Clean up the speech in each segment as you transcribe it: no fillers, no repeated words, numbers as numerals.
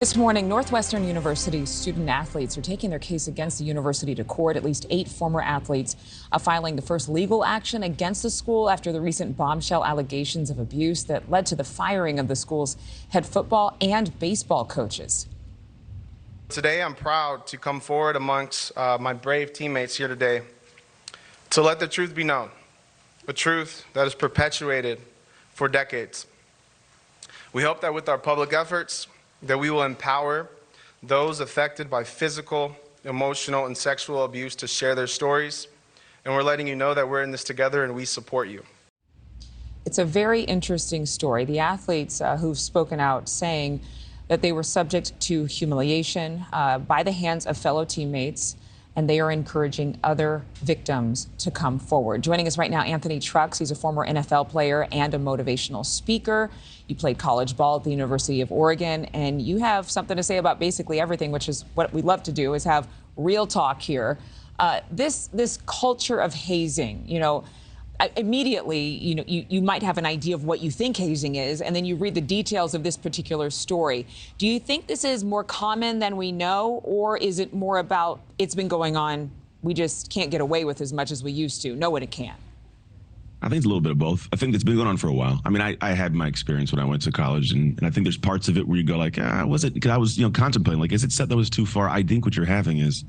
This morning, Northwestern University student athletes are taking their case against the university to court. At least 8 former athletes are filing the first legal action against the school after the recent bombshell allegations of abuse that led to the firing of the school's head football and baseball coaches. Today, I'm proud to come forward amongst my brave teammates here today to let the truth be known, a truth that is perpetuated for decades. We hope that with our public efforts, that we will empower those affected by physical, emotional, and sexual abuse to share their stories. And we're letting you know that we're in this together and we support you. It's a very interesting story. The athletes who've spoken out saying that they were subject to humiliation by the hands of fellow teammates, and they are encouraging other victims to come forward. Joining us right now, Anthony Trucks. He's a former NFL player and a motivational speaker. You played college ball at the University of Oregon, and you have something to say about basically everything, which is what we love to do, is have real talk here. This culture of hazing, immediately, you might have an idea of what you think hazing is, and then you read the details of this particular story. Do you think this is more common than we know, or is it more about it's been going on, we just can't get away with as much as we used to? No one can. I think it's a little bit of both. I think it's been going on for a while. I mean, I had my experience when I went to college, and I think there's parts of it where you go like, was it? Because I was, contemplating, like, is it set that was too far? I think what you're having is,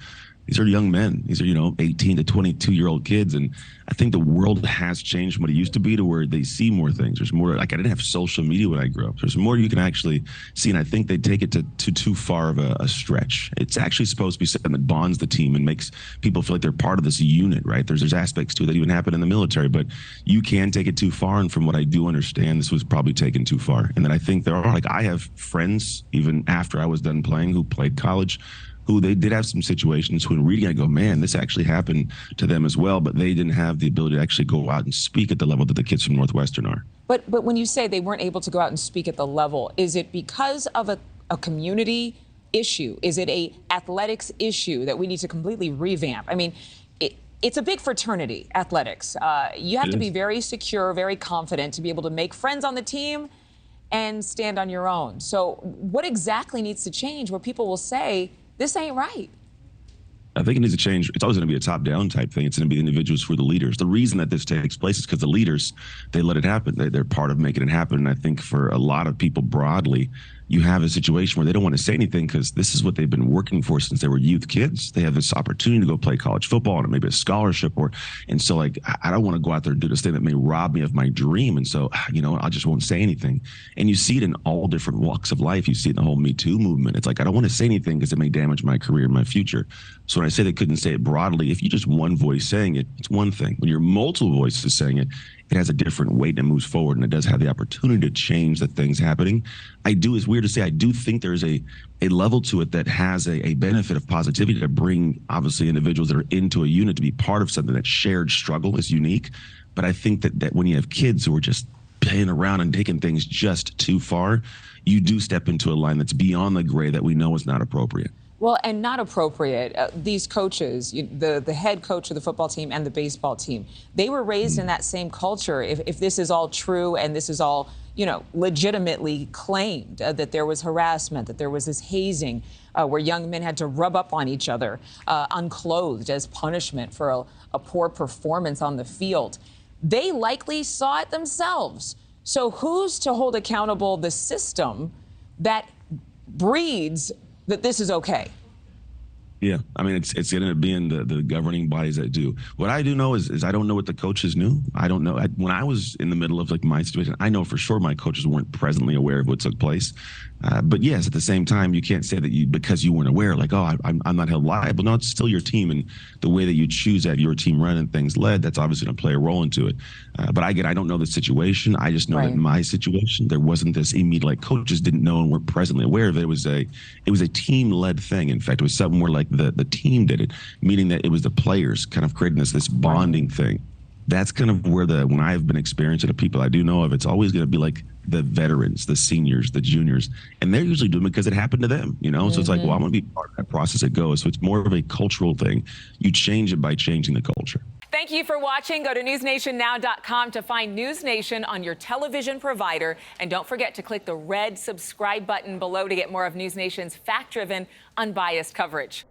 these are young men. These are, 18 to 22-year-old kids. And I think the world has changed from what it used to be to where they see more things. There's more, like, I didn't have social media when I grew up. There's more you can actually see. And I think they take it to too far of a stretch. It's actually supposed to be something that bonds the team and makes people feel like they're part of this unit, right? There's aspects to it that even happen in the military, but you can take it too far. And from what I do understand, this was probably taken too far. And then I think I have friends, even after I was done playing, who played college, who they did have some situations when reading, I go, man, this actually happened to them as well, but they didn't have the ability to actually go out and speak at the level that the kids from Northwestern are. But when you say they weren't able to go out and speak at the level, is it because of a community issue? Is it a athletics issue that we need to completely revamp? I mean, it's a big fraternity, athletics. You have to be very secure, very confident to be able to make friends on the team and stand on your own. So what exactly needs to change where people will say, this ain't right? I think it needs to change. It's always going to be a top-down type thing. It's going to be the individuals who are the leaders. The reason that this takes place is because the leaders, they let it happen. They're part of making it happen. And I think for a lot of people broadly, you have a situation where they don't want to say anything because this is what they've been working for since they were youth kids. They have this opportunity to go play college football and maybe a scholarship, and so like, I don't want to go out there and do this thing that may rob me of my dream. And so, I just won't say anything. And you see it in all different walks of life. You see it in the whole Me Too movement. It's like, I don't want to say anything because it may damage my career and my future. So when I say they couldn't say it broadly, if you just one voice saying it, it's one thing. When you're multiple voices saying it, it has a different weight and it moves forward, and it does have the opportunity to change the things happening. It's weird to say, I do think there's a level to it that has a benefit of positivity to bring, obviously, individuals that are into a unit to be part of something that shared struggle is unique. But I think that when you have kids who are just playing around and taking things just too far, you do step into a line that's beyond the gray that we know is not appropriate. Well, and not appropriate. These coaches, the head coach of the football team and the baseball team, they were raised in that same culture. If this is all true and this is all, legitimately claimed that there was harassment, that there was this hazing where young men had to rub up on each other unclothed as punishment for a poor performance on the field, they likely saw it themselves. So who's to hold accountable the system that breeds that this is okay? Yeah, I mean, it's going to be in the governing bodies that do. What I do know is I don't know what the coaches knew. I don't know. When I was in the middle of my situation, I know for sure my coaches weren't presently aware of what took place. But yes, at the same time, you can't say that because you weren't aware, like, oh, I'm not held liable. No, it's still your team, and the way that you choose to have your team run and things led, that's obviously going to play a role into it. But I don't know the situation. I just know that in my situation, there wasn't this immediate, like, coaches didn't know and weren't presently aware of it. It was a team-led thing. In fact, it was something more like the team did it, meaning that it was the players kind of creating this bonding thing. That's kind of where when I've been experiencing the people I do know of, it's always going to be like the veterans, the seniors, the juniors, and they're usually doing it because it happened to them, So it's like, well, I'm going to be part of that process. It goes. So it's more of a cultural thing. You change it by changing the culture. Thank you for watching. Go to newsnationnow.com to find News Nation on your television provider. And don't forget to click the red subscribe button below to get more of News Nation's fact-driven, unbiased coverage.